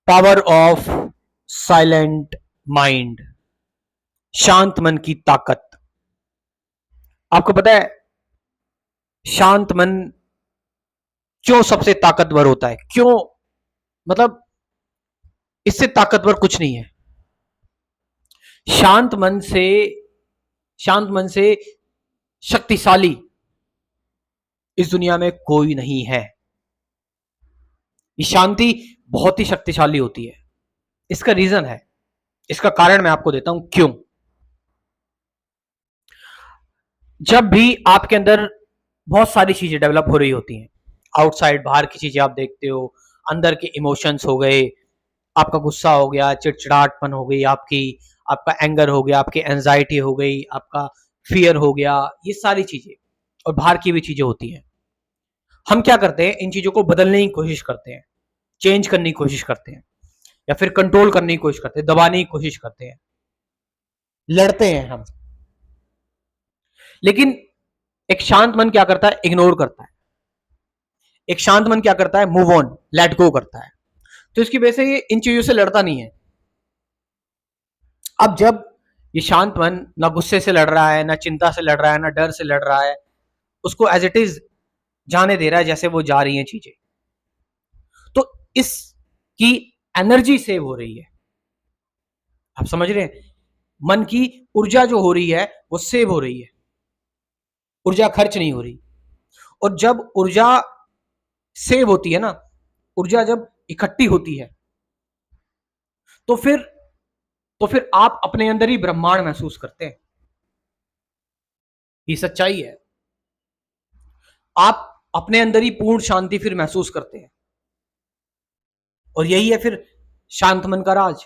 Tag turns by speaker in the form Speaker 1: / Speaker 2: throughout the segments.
Speaker 1: Power of silent mind, शांत मन की ताकत। आपको पता है शांत मन क्यों सबसे ताकतवर होता है? क्यों? मतलब इससे ताकतवर कुछ नहीं है। शांत मन से शांत मन से शक्तिशाली इस दुनिया में कोई नहीं है। ये शांति बहुत ही शक्तिशाली होती है। इसका रीजन है, इसका कारण मैं आपको देता हूं क्यों। जब भी आपके अंदर बहुत सारी चीजें डेवलप हो रही होती हैं, आउटसाइड बाहर की चीजें आप देखते हो, अंदर के इमोशंस हो गए, आपका गुस्सा हो गया, चिड़चिड़ाहटपन हो गई आपकी, आपका एंगर हो गया, आपकी एंजाइटी हो गई, आपका फियर हो गया, ये सारी चीजें और बाहर की भी चीजें होती हैं। हम क्या करते हैं, इन चीजों को बदलने की कोशिश करते हैं, चेंज करने की कोशिश करते हैं, या फिर कंट्रोल करने की कोशिश करते हैं, दबाने की कोशिश करते हैं, लड़ते हैं हम। लेकिन एक शांत मन क्या करता है? इग्नोर करता है। एक शांत मन क्या करता है? मूव ऑन, लेट गो करता है। तो इसकी वजह से ये इन चीजों से लड़ता नहीं है। अब जब ये शांत मन ना गुस्से से लड़ रहा है, ना चिंता से लड़ रहा है, ना डर से लड़ रहा है, उसको एज इट इज जाने दे रहा है जैसे वो जा रही हैं चीजें, तो इसकी एनर्जी सेव हो रही है। आप समझ रहे हैं? मन की ऊर्जा जो हो रही है वो सेव हो रही है, ऊर्जा खर्च नहीं हो रही। और जब ऊर्जा सेव होती है ना, ऊर्जा जब इकट्ठी होती है, तो फिर आप अपने अंदर ही ब्रह्मांड महसूस करते हैं। ये सच्चाई है। आप अपने अंदर ही पूर्ण शांति फिर महसूस करते हैं। और यही है फिर शांत मन का राज,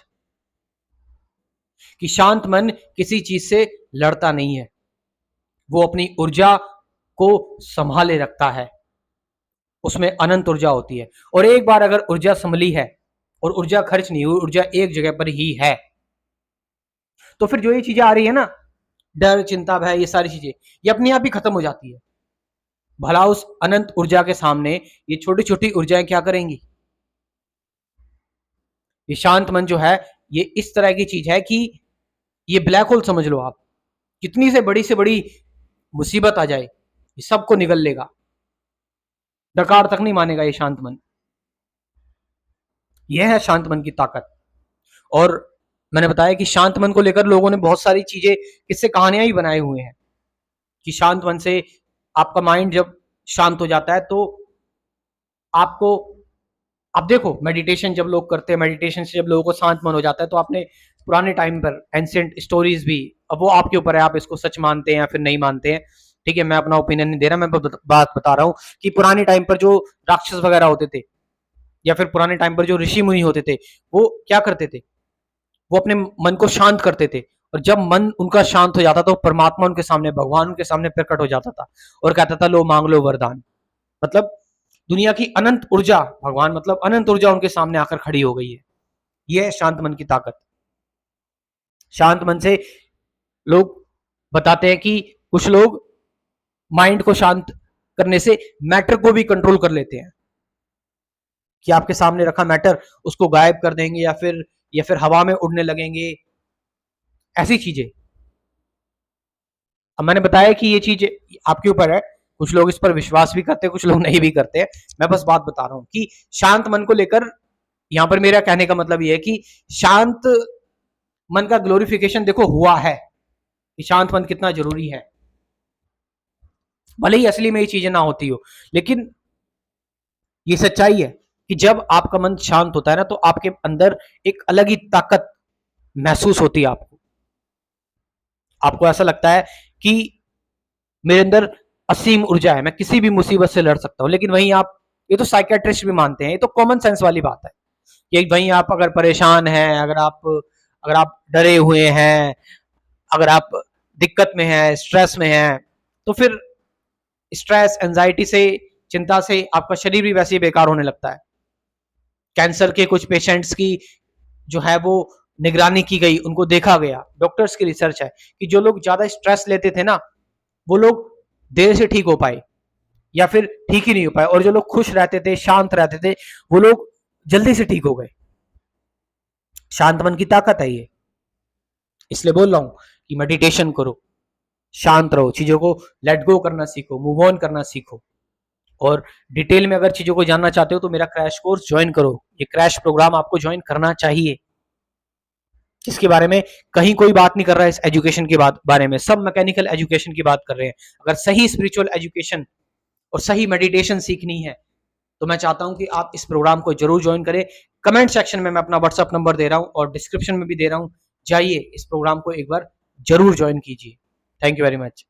Speaker 1: कि शांत मन किसी चीज से लड़ता नहीं है, वो अपनी ऊर्जा को संभाले रखता है। उसमें अनंत ऊर्जा होती है, और एक बार अगर ऊर्जा संभली है और ऊर्जा खर्च नहीं हुई, ऊर्जा एक जगह पर ही है, तो फिर जो ये चीजें आ रही है ना, डर, चिंता, भय, ये सारी चीजें, ये अपने आप ही खत्म हो जाती है। भला उस अनंत ऊर्जा के सामने ये छोटी छोटी ऊर्जाएं क्या करेंगी? ये शांत मन जो है, ये इस तरह की चीज है कि ये ब्लैक होल समझ लो आप। कितनी से बड़ी मुसीबत आ जाए, ये सबको निगल लेगा, डकार तक नहीं मानेगा ये शांत मन। यह है शांत मन की ताकत। और मैंने बताया कि शांत मन को लेकर लोगों ने बहुत सारी चीजें, किससे कहानियां ही बनाए हुए हैं, कि शांत मन से आपका माइंड जब शांत हो जाता है तो आपको, आप देखो मेडिटेशन जब लोग करते हैं, मेडिटेशन से जब लोगों को शांत मन हो जाता है, तो आपने पुराने टाइम पर एंशिएंट स्टोरीज भी, अब वो आपके ऊपर है, आप इसको सच मानते हैं या फिर नहीं मानते हैं। ठीक है, मैं अपना ओपिनियन नहीं दे रहा, मैं बात बता रहा हूँ कि पुराने टाइम पर जो राक्षस वगैरह होते थे, या फिर पुराने टाइम पर जो ऋषि मुनि होते थे, वो क्या करते थे? वो अपने मन को शांत करते थे, और जब मन उनका शांत हो जाता तो परमात्मा उनके सामने, भगवान उनके सामने प्रकट हो जाता था और कहता था लो मांग लो वरदान। मतलब दुनिया की अनंत ऊर्जा, भगवान मतलब अनंत ऊर्जा उनके सामने आकर खड़ी हो गई है। यह है शांत मन की ताकत। शांत मन से लोग बताते हैं कि कुछ लोग माइंड को शांत करने से मैटर को भी कंट्रोल कर लेते हैं, कि आपके सामने रखा मैटर उसको गायब कर देंगे, या फिर हवा में उड़ने लगेंगे, ऐसी चीजें। अब मैंने बताया कि ये चीज आपके ऊपर है, कुछ लोग इस पर विश्वास भी करते हैं, कुछ लोग नहीं भी करते हैं। मैं बस बात बता रहा हूं कि शांत मन को लेकर यहां पर मेरा कहने का मतलब ये है कि शांत मन का ग्लोरिफिकेशन देखो हुआ है, कि शांत मन कितना जरूरी है। भले ही असली में ये चीजें ना होती हो, लेकिन ये सच्चाई है कि जब आपका मन शांत होता है ना, तो आपके अंदर एक अलग ही ताकत महसूस होती है। आपको आपको ऐसा लगता है कि मेरे अंदर असीम ऊर्जा है, मैं किसी भी मुसीबत से लड़ सकता हूं। लेकिन वहीं आप, ये तो साइकेट्रिस्ट भी मानते हैं, ये तो कॉमन सेंस वाली बात है कि वहीं आप अगर परेशान हैं, अगर आप डरे हुए हैं, अगर आप दिक्कत में हैं, स्ट्रेस में हैं, तो फिर स्ट्रेस, एंजाइटी से, चिंता से आपका शरीर भी वैसे ही बेकार होने लगता है। कैंसर के कुछ पेशेंट्स की जो है वो निगरानी की गई, उनको देखा गया, डॉक्टर्स की रिसर्च है कि जो लोग ज्यादा स्ट्रेस लेते थे ना, वो लोग देर से ठीक हो पाए, या फिर ठीक ही नहीं हो पाए, और जो लोग खुश रहते थे, शांत रहते थे, वो लोग जल्दी से ठीक हो गए। शांत मन की ताकत है ये। इसलिए बोल रहा हूं कि मेडिटेशन करो, शांत रहो, चीजों को लेट गो करना सीखो, मूव ऑन करना सीखो। और डिटेल में अगर चीजों को जानना चाहते हो तो मेरा क्रैश कोर्स ज्वाइन करो। ये क्रैश प्रोग्राम आपको ज्वाइन करना चाहिए, जिसके बारे में कहीं कोई बात नहीं कर रहा है इस एजुकेशन के बारे में, सब मैकेनिकल एजुकेशन की बात कर रहे हैं। अगर सही स्पिरिचुअल एजुकेशन और सही मेडिटेशन सीखनी है तो मैं चाहता हूं कि आप इस प्रोग्राम को जरूर ज्वाइन करें। कमेंट सेक्शन में मैं अपना व्हाट्सएप नंबर दे रहा हूं और डिस्क्रिप्शन में भी दे रहा हूं, जाइए इस प्रोग्राम को एक बार जरूर ज्वाइन कीजिए। Thank you very much.